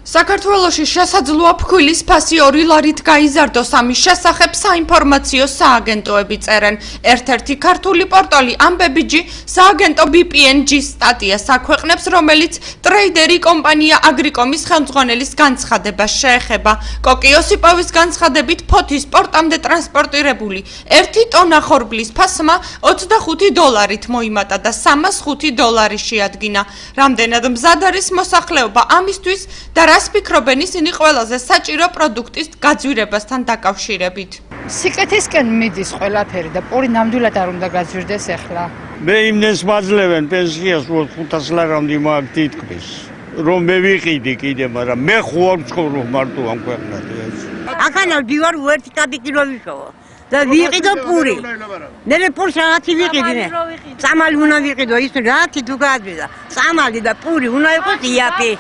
საქართველოში შესაძლოა ფქვილის ფასი 2 ლარით გაიზარდოს, ამის შესახებ საინფორმაციო სააგენტოები წერენ. ერთ-ერთი ქართული პორტალი AMBEBG სააგენტო BPNG-ს სტატიას აქვეყნებს, რომელიც ტრეიდერი კომპანია აგრიკომის ხელმძღვანელის განცხადებას შეეხება. კოკი ოსიპოვის განცხადებით, ფოთის პორტამდე ტრანსპორტირებული 1 ტონა ხორბლის ფასმა $25 მოიმატა და $305 შეადგინა. რამდენად მზად არის მოსახლეობა ამისთვის და რას ფიქრობენ ისინი ყველაზე საჭირო პროდუქტის გაძვირებასთან დაკავშირებით. სიკეთისკენ მიდის ყველაფერი და პური ნამდვილად არ უნდა გაძვირდეს ახლა. მე იმნეს მაძლევენ პენსიას 500 ლარამდე მაგ თითქმის. რომ მე ვიყიდი კიდე, მაგრამ მე ხوار ცხოვრობ მარტო ამ ქვეყნაზე. აქანა ვდივარ უერთი კაპიკილო ვიშოვა და ვიყიდო პური. ნერე პურს რაღაცი ვიყიდი. წამალი უნდა ვიყიდო, ის რათი თუ გაძვირდა. წამალი და პური უნდა იყოს იაფი.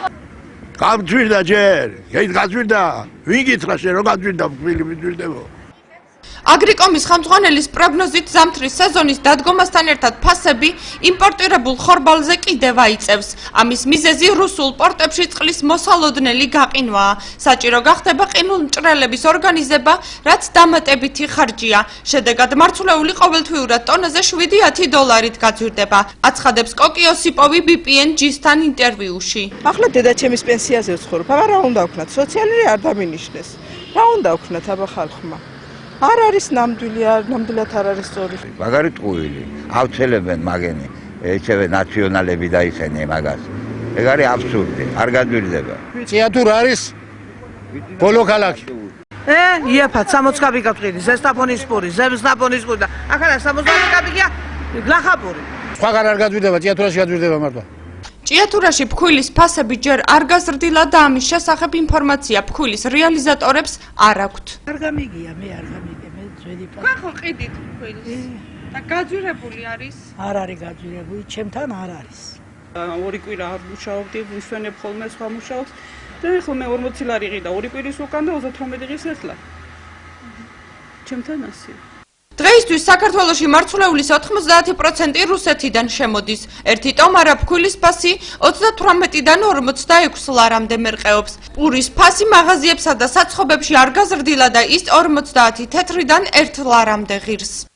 გაძვირდა ჯერ, გაძვირდა. ვინ გითხრა შენ რომ გაძვირდა ფქვილი მიძვირდებო? აგრიკომის ხელმძღვანელის პროგნოზით ზამთრის სეზონის დადგომასთან ერთად ფასები იმპორტირებულ ხორბალზე კიდევ აიწევს. ამის მიზეზი რუსულ პორტებში წყლის მოსალოდნელი გაყინვაა. საჭირო გახდება ყინულმჭრელების ორგანიზება, რაც დამატებითი ხარჯია. შედეგად მარცვლეული ყოველთვიურად ტონაზე $7-10 გაძვირდება. აცხადებს კოკი ოსიპოვი BPNG-სთან ინტერვიუში. ახლა დედაჩემის პენსიაზე ვცხოვრობ, აბა რა უნდა ვქნათ? სოციალური არ დამინიშნეს. რა უნდა ვქნათ აბა ხალხმა? არ არის ნამდვილად არ არის სწორი. მაგარი ტყუილი, ავცელებენ მაგენი, ეჩევე ნაციონალები დაიხენე მაგას. ეგ არის აბსურდი, არ გაძვირდება. თეატურ არის ბოლო ქალაქი. იაფად 60 კაპი გაყიდი, ზესტაფონის პური, ზესტაფონის პური და ახლა 70 კაპია გლახაპური. სხვაგან არ გაძვირდება, თეატრაში გაძვირდება მარტო. ჭიათურაში ფქვილის ფასები ჯერ არ გაზრდილა და ამის შესახებ ინფორმაცია ფქვილის რეალიზატორებს არ აქვთ. არ გამიგია, მე არ გამიგე, მე ძველი პა. ხო ყიდით ფქვილის და გაძვირებული არის? არ არის გაძვირებული, ჩემთან არ არის. 2 კვირა არ მუშაობდი, ვისვენებ ხოლმე სხვა მუშაობს და ახლა მე 40 ლარი ყიდა 2 კვირის უკან და 38 დღის ახლა. ჩემთან ასე. დღეისთვის საქართველოში მარცვლეულის 90% რუსეთიდან შემოდის. 1 ტომარა ფქვილის ფასი 38-დან 46 ლარამდე მერყეობს. პურის ფასი მაღაზიებსა და საცხობებში არ გაზრდილა და ის 50 თეთრიდან 1 ლარამდე ღირს.